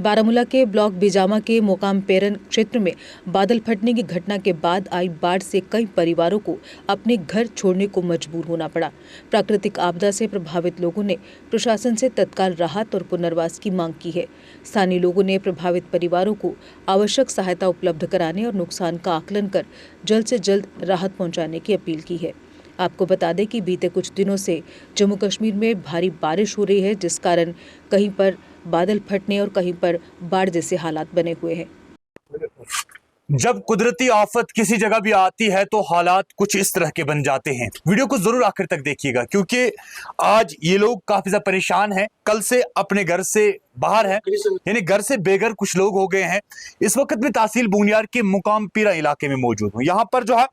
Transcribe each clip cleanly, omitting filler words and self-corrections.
बारामूला के ब्लॉक बिजामा के मोकाम पेरन क्षेत्र में बादल फटने की घटना के बाद आई बाढ़ से कई परिवारों को अपने घर छोड़ने को मजबूर होना पड़ा। प्राकृतिक आपदा से प्रभावित लोगों ने प्रशासन से तत्काल राहत और पुनर्वास की मांग की है। स्थानीय लोगों ने प्रभावित परिवारों को आवश्यक सहायता उपलब्ध कराने और नुकसान का आकलन कर जल्द से जल्द राहत पहुंचाने की अपील की है। आपको बता दें कि बीते कुछ दिनों से जम्मू कश्मीर में भारी बारिश हो रही है, जिस कारण कहीं पर बादल फटने और कहीं पर बाढ़ जैसे हालात बने हुए हैं। जब कुदरती आफत किसी जगह भी आती है तो हालात कुछ इस तरह के बन जाते हैं। वीडियो को जरूर आखिर तक देखिएगा, क्योंकि आज ये लोग काफी ज्यादा परेशान हैं। कल से अपने घर से बाहर हैं, यानी घर से बेघर कुछ लोग हो गए हैं। इस वक्त में तहसील बूनियार के मुकाम पीरा इलाके में मौजूद हूँ। यहाँ पर जो है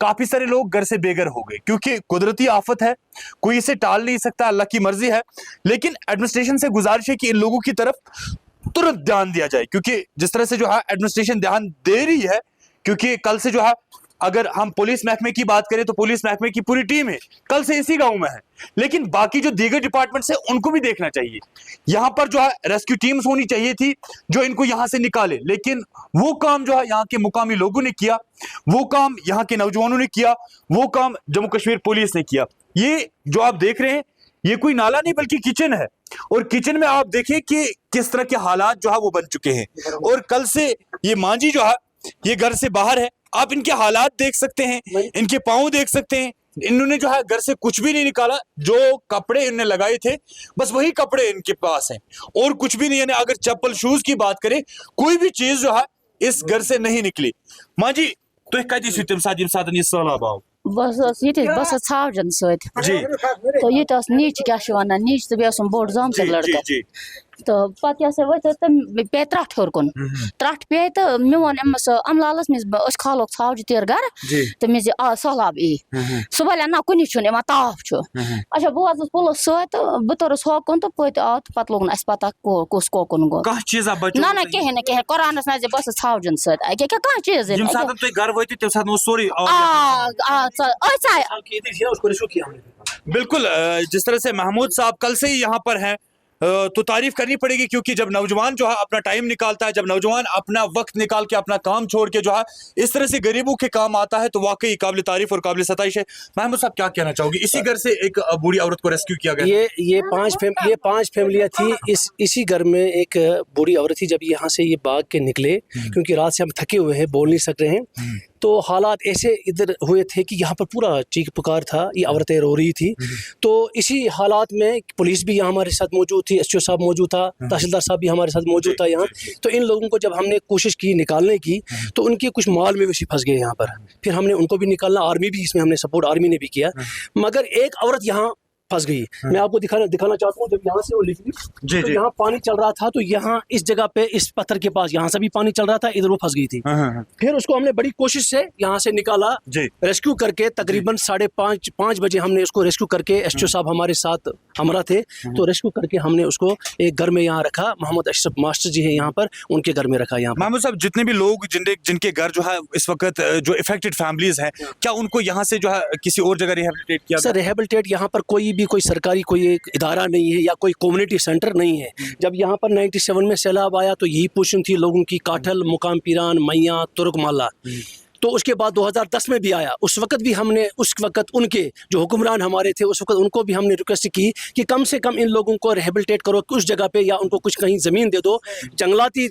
काफी सारे लोग घर से बेघर हो गए, क्योंकि कुदरती आफत है, कोई इसे टाल नहीं सकता, अल्लाह की मर्जी है। लेकिन एडमिनिस्ट्रेशन से गुजारिश है कि इन लोगों की तरफ तुरंत ध्यान दिया जाए, क्योंकि जिस तरह से जो है एडमिनिस्ट्रेशन ध्यान दे रही है, क्योंकि कल से जो है अगर हम पुलिस महकमे की बात करें तो पुलिस महकमे की पूरी टीम है कल से इसी गांव में है, लेकिन बाकी जो दीगर डिपार्टमेंट्स है उनको भी देखना चाहिए। यहाँ पर जो है रेस्क्यू टीम्स होनी चाहिए थी जो इनको यहाँ से निकाले, लेकिन वो काम जो है यहाँ के मुकामी लोगों ने किया, वो काम यहाँ के नौजवानों ने किया, वो काम जम्मू कश्मीर पुलिस ने किया। ये जो आप देख रहे हैं ये कोई नाला नहीं बल्कि किचन है, और किचन में आप देखें कि किस तरह के हालात जो है वो बन चुके हैं। और कल से ये मांझी जो है ये घर से बाहर है, आप इनके हालात देख सकते हैं, इनके पांव देख सकते हैं। इन्होंने जो है घर से कुछ भी नहीं निकाला, जो कपड़े इन्होंने लगाए थे बस वही कपड़े इनके पास हैं और कुछ भी नहीं। यानी अगर चप्पल शूज की बात करें, कोई भी चीज जो है इस घर से नहीं निकली। माँ जी तो बस बस छावजन तो ये नीच क्या नीच तो बे बोड़ जाम लड़का तो पे वो पे त्रट हर कुन त्रट पे तो मे वो अमस अमलालस मे खालो छावज तेर घर तो मे सैलाब यी सह बल ना कुन ताफ अच्छा बह वस पुलिस सत बह तोरस होकुन तो पत आव तो पे लोग पता कुस कोकुन गो ना ना कहें कहें कुरानस ना बस छावजन सत कह चीज बिल्कुल। जिस तरह से महमूद साहब कल से ही यहाँ पर हैं तो तारीफ करनी पड़ेगी, क्योंकि जब नौजवान जो है अपना टाइम निकालता है, जब नौजवान अपना वक्त निकाल के अपना काम छोड़ के जो है इस तरह से गरीबों के काम आता है तो वाकई काबिल तारीफ और काबिल सताइश है। महमूद साहब क्या कहना चाहोगे? इसी घर से एक बूढ़ी औरत को रेस्क्यू किया गया। ये पांच फैमिलियां थी। इसी घर में एक बूढ़ी औरत थी। जब यहाँ से ये भाग के निकले, क्योंकि रात से हम थके हुए हैं, बोल नहीं सक रहे हैं, तो हालात ऐसे इधर हुए थे कि यहाँ पर पूरा चीख पुकार था, ये औरतें रो रही थी। तो इसी हालात में पुलिस भी यहाँ हमारे साथ मौजूद थी, एसओ साहब मौजूद था, तहसीलदार साहब भी हमारे साथ मौजूद था यहाँ। तो इन लोगों को जब हमने कोशिश की निकालने की तो उनके कुछ माल में वैसे फंस गए यहाँ पर। फिर हमने उनको भी निकालना, आर्मी भी इसमें हमने सपोर्ट आर्मी ने भी किया, मगर एक औरत यहाँ फंस गई। मैं आपको दिखाना चाहता हूँ। जब यहाँ से वो निकली तो यहाँ पानी चल रहा था, तो यहाँ इस जगह पे इस पत्थर के पास यहाँ से भी पानी चल रहा था, इधर वो फंस गई थी। फिर उसको हमने बड़ी कोशिश से यहाँ से निकाला, रेस्क्यू करके तकरीबन 5:30 बजे हमने उसको रेस्क्यू करके, एसओ साहब हमारे साथ हमरा थे, तो रेस्क्यू करके हमने उसको एक घर में यहाँ रखा। मोहम्मद अशरफ मास्टर जी है यहाँ पर, उनके घर में रखा। यहाँ महमूद साहब जितने भी लोग जिनके घर जो है इस वक्त जो इफेक्टेड फैमिलीज हैं, क्या उनको यहाँ से जो है किसी और जगह रिहेबिलिटेट किया? सर रिहेबिलिटेट यहाँ पर कोई सरकारी कोई एक इदारा नहीं है या कोई कम्युनिटी सेंटर नहीं है। जब यहाँ पर 97 में सैलाब आया तो यही पोजीशन थी लोगों की, काठल, मुकाम पीरान, मैया, तुर्कमाला। तो उसके बाद 2010 में भी आया। उस वक्त भी हमने उनके जो हुक्मरान हमारे थे उस वक्त उनको भी हमने रिक्वेस्ट की कि कम से कम इन लोगों को रिहेबिलिटेट करो कुछ जगह पे, या उनको कुछ कहीं ज़मीन दे दो, जंगलाती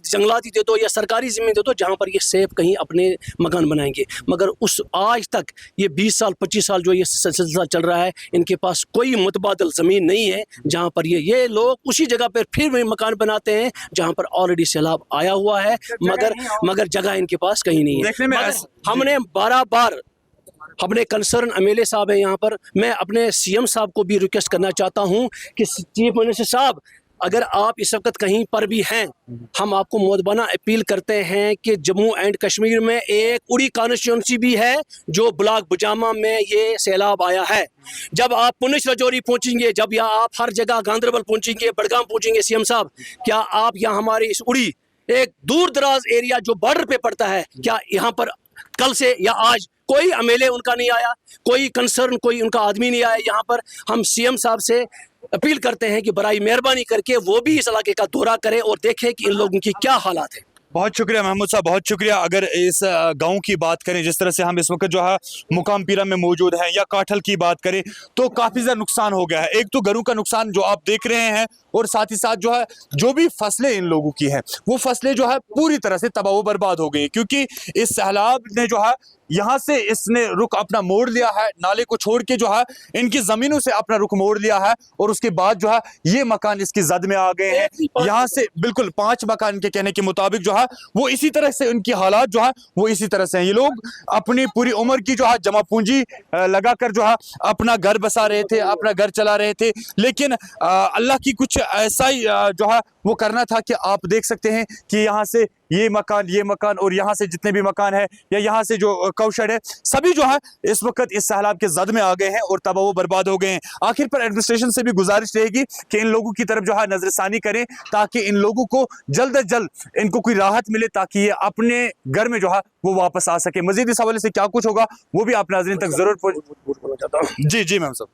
दे दो या सरकारी ज़मीन दे दो, जहाँ पर ये सेफ कहीं अपने मकान बनाएंगे। मगर आज तक ये 20 साल 25 साल जो ये सिलसिला चल रहा है, इनके पास कोई मुतबादल ज़मीन नहीं है जहाँ पर ये लोग उसी जगह पर फिर मकान बनाते हैं जहाँ पर ऑलरेडी सैलाब आया हुआ है, मगर जगह इनके पास कहीं नहीं है। हमने 12 बार अपने कंसर्न एमएलए साहब है यहाँ पर, मैं अपने सीएम साहब को भी रिक्वेस्ट करना चाहता हूँ कि चीफ मिनिस्टर साहब अगर आप इस वक्त कहीं पर भी हैं, हम आपको मोदबाना अपील करते हैं कि जम्मू एंड कश्मीर में एक उड़ी कॉन्स्टिट्यूंसी भी है जो ब्लॉक बिजामा में ये सैलाब आया है। जब आप पुंछ राजौरी पहुंचेंगे, जब यहाँ आप हर जगह गांधरबल पहुंचेंगे, बड़गाम पहुंचेंगे, सीएम साहब क्या आप यहाँ हमारे इस उड़ी एक दूर दराज एरिया जो बॉर्डर पे पड़ता है, क्या यहाँ पर कल से या आज कोई एमएलए उनका नहीं आया, कोई कंसर्न कोई उनका आदमी नहीं आया यहाँ पर? हम सीएम साहब से अपील करते हैं कि बराई मेहरबानी करके वो भी इस इलाके का दौरा करें और देखें कि इन लोगों की क्या हालात है। बहुत शुक्रिया महमूद साहब, बहुत शुक्रिया। अगर इस गांव की बात करें, जिस तरह से हम इस वक्त जो है मुकाम पीरा में मौजूद हैं, या काठल की बात करें, तो काफ़ी ज़्यादा नुकसान हो गया है। एक तो घरों का नुकसान जो आप देख रहे हैं, और साथ ही साथ जो है जो भी फसलें इन लोगों की हैं, वो फसलें जो है पूरी तरह से तबाह व बर्बाद हो गई, क्योंकि इस सैलाब ने जो है यहाँ से इसने रुख अपना मोड़ लिया है, नाले को छोड़ के जो है इनकी जमीनों से अपना रुख मोड़ लिया है, और उसके बाद जो है ये मकान इसकी जद में आ गए हैं। यहाँ से बिल्कुल 5 मकान के कहने के मुताबिक जो है वो इसी तरह से, उनकी हालात जो है वो इसी तरह से हैं। ये लोग अपनी पूरी उम्र की जो है जमा पूंजी लगाकर जो है अपना घर बसा रहे थे, अपना घर चला रहे थे, लेकिन अल्लाह की कुछ ऐसा ही जो है वो करना था कि आप देख सकते हैं कि यहाँ से ये मकान और यहाँ से जितने भी मकान है, या यहाँ से जो कौशल है, सभी जो है इस वक्त इस सैलाब के जद में आ गए हैं और तबाह बर्बाद हो गए हैं। आखिर पर एडमिनिस्ट्रेशन से भी गुजारिश रहेगी कि इन लोगों की तरफ जो है नजरसानी करें, ताकि इन लोगों को जल्द अज जल्द इनको कोई राहत मिले, ताकि ये अपने घर में जो है वो वापस आ सके। मजीद इस हवाले से क्या कुछ होगा वो भी आप नाज़रीन तक जरूर पहुंच। जी मैम साहब।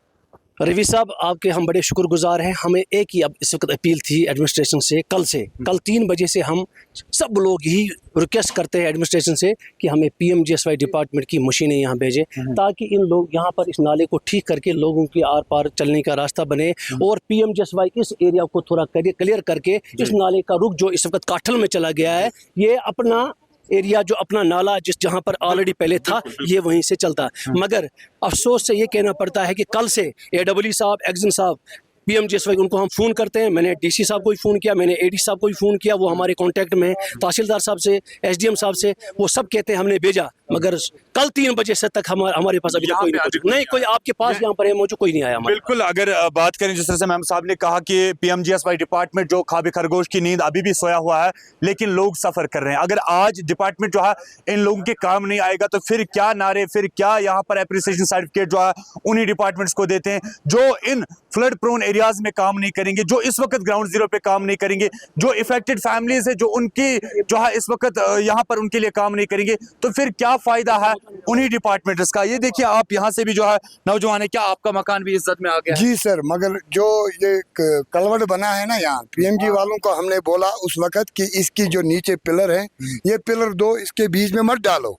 रवि साहब, आपके हम बड़े शुक्रगुजार हैं। हमें एक ही अब इस वक्त अपील थी एडमिनिस्ट्रेशन से, कल 3 बजे से हम सब लोग ही रिक्वेस्ट करते हैं एडमिनिस्ट्रेशन से कि हमें PMGSY डिपार्टमेंट की मशीनें यहाँ भेजें, ताकि इन लोग यहाँ पर इस नाले को ठीक करके लोगों की आर पार चलने का रास्ता बने, और PMGSY इस एरिया को थोड़ा क्लियर करके इस नाले का रुख जो इस वक्त काठल में चला गया है, ये अपना एरिया जो अपना नाला जहाँ पर ऑलरेडी पहले था, ये वहीं से चलता है। मगर अफसोस से ये कहना पड़ता है कि कल से AEE साहब, एक्जन साहब, PMGSY उनको हम फ़ोन करते हैं। मैंने DC साहब को भी फ़ोन किया, मैंने AD साहब को भी फ़ोन किया, वो हमारे कांटेक्ट में हैं। तहसीलदार साहब से, SDM साहब से, वो सब कहते हैं हमने भेजा, मगर कल 3 बजे से तक हमारे पास अभी तक कोई नहीं, कोई आपके पास यहाँ पर है मौजूद, कोई नहीं आया। बिल्कुल, अगर बात करें जिस तरह से मैम साहब ने कहा कि PMGSY डिपार्टमेंट जो खाबे खरगोश की नींद अभी भी सोया हुआ है, लेकिन लोग सफ़र कर रहे हैं। अगर आज डिपार्टमेंट जो है इन लोगों के काम नहीं आएगा, तो फिर क्या नारे, फिर क्या यहाँ पर एप्रिसिएशन सर्टिफिकेट जो है उन्हीं डिपार्टमेंट्स को देते हैं जो इन फ्लड प्रोन एरियाज में काम नहीं करेंगे, जो इस वक्त ग्राउंड जीरो पे काम नहीं करेंगे, जो इफेक्टेड फैमिलीज है जो उनकी जो है इस वक्त यहाँ पर उनके लिए काम नहीं करेंगे, तो फिर क्या फायदा है उन्हीं डिपार्टमेंट्स का। ये देखिए, आप यहाँ से भी जो है नौजवान है, क्या आपका मकान भी इज्जत में आ गया? जी सर, मगर जो ये कलवट बना है ना, यहाँ PMG वालों को हमने बोला उस वक्त कि इसकी जो नीचे पिलर है, ये पिलर 2 इसके बीच में मत डालो।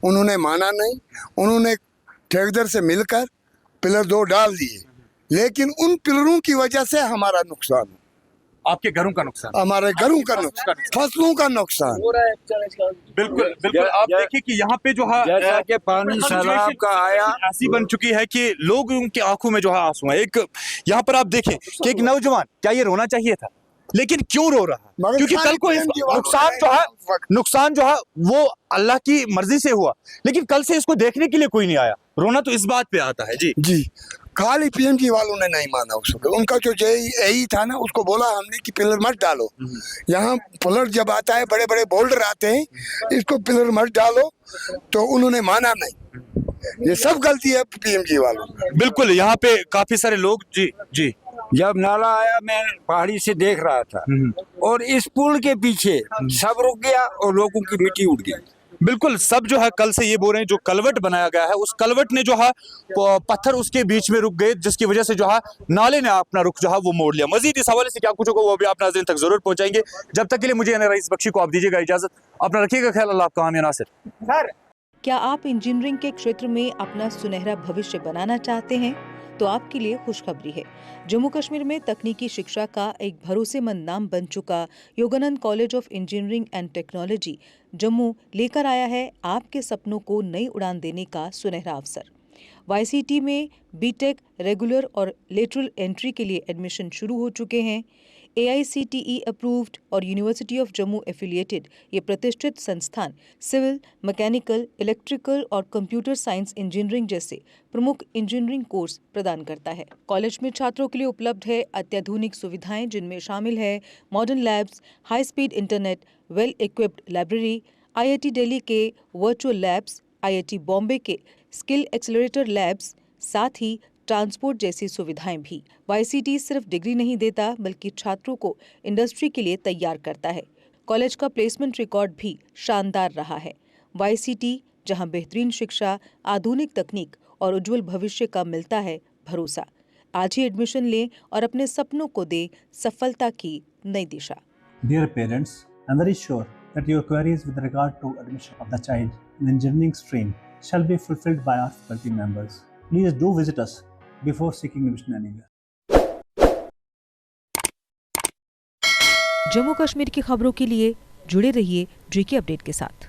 उन्होंने माना नहीं, उन्होंने ठेकेदार से मिलकर पिलर 2 डाल दिए, लेकिन उन पिलरों की वजह से हमारा नुकसान, आपके घरों का नुकसान, हमारे घरों का नुकसान, फसलों का नुकसान। बिल्कुल बिल्कुल। आप देखिए कि यहाँ पे जो है जैसा कि पानी सैलाब का आया, ऐसी बन चुकी है कि लोगों की आंखों में जो है आंसू है। एक यहाँ पर आप देखें कि एक नौजवान, क्या ये रोना चाहिए था, लेकिन क्यों रो रहा है? क्योंकि कल को नुकसान जो है वो अल्लाह की मर्जी से हुआ, लेकिन कल से इसको देखने के लिए कोई नहीं आया। रोना तो इस बात पे आता है। जी खाली PMG वालों ने नहीं माना उसको। उनका जो यही था ना, उसको बोला हमने कि पिलर मत डालो। यहाँ पिलर जब आता है, बड़े बड़े बोल्डर आते हैं, इसको पिलर मत डालो, तो उन्होंने माना नहीं। ये सब गलती है PMG वालों की। बिल्कुल, यहाँ पे काफी सारे लोग जी जब नाला आया मैं पहाड़ी से देख रहा था, और इस पुल के पीछे सब रुक गया और लोगों की मिट्टी उड़ गई। बिल्कुल, सब जो है कल से ये बोल रहे हैं, जो कलवट बनाया गया है उस कलवट ने जो है पत्थर उसके बीच में रुक गए, जिसकी वजह से जो है नाले ने अपना रुख जो है वो मोड़ लिया। मजीद इस हवाले से क्या कुछ होगा वो भी आप नाज़रीन तक जरूर पहुंचाएंगे। जब तक के लिए मुझे रईस बख्शी को आप दीजिएगा इजाजत। अपना रखिएगा ख्याल। अल्लाह आपका हामी नासिर। सर, क्या आप इंजीनियरिंग के क्षेत्र में अपना सुनहरा भविष्य बनाना चाहते हैं? तो आपके लिए खुशखबरी है। जम्मू कश्मीर में तकनीकी शिक्षा का एक भरोसेमंद नाम बन चुका Yogananda college of engineering and technology Jammu लेकर आया है आपके सपनों को नई उड़ान देने का सुनहरा अवसर। YCT में BTech रेगुलर और लेटरल एंट्री के लिए एडमिशन शुरू हो चुके हैं। AICTE अप्रूव्ड और यूनिवर्सिटी ऑफ जम्मू एफिलिएटेड ये प्रतिष्ठित संस्थान सिविल, मैकेनिकल, इलेक्ट्रिकल और कंप्यूटर साइंस इंजीनियरिंग जैसे प्रमुख इंजीनियरिंग कोर्स प्रदान करता है। कॉलेज में छात्रों के लिए उपलब्ध है अत्याधुनिक सुविधाएं, जिनमें शामिल है modern labs, high speed internet, well equipped library, IIT Delhi के वर्चुअल लैब्स, IIT बॉम्बे के स्किल एक्सेलरेटर लैब्स, साथ ही ट्रांसपोर्ट जैसी सुविधाएं भी। YCT सिर्फ डिग्री नहीं देता, बल्कि छात्रों को इंडस्ट्री के लिए तैयार करता है। कॉलेज का प्लेसमेंट रिकॉर्ड भी शानदार रहा है। YCT, जहां बेहतरीन शिक्षा, आधुनिक तकनीक और उज्जवल भविष्य का मिलता है भरोसा। आज ही एडमिशन लें और अपने सपनों को दें सफलता की नई दिशा। Dear parents, I am very sure that your queries with regard to admission of the child in engineering stream shall be fulfilled by our faculty members. Please do visit us before seeking admission anywhere. Jammu Kashmir की खबरों के लिए जुड़े रहिए GK update के साथ।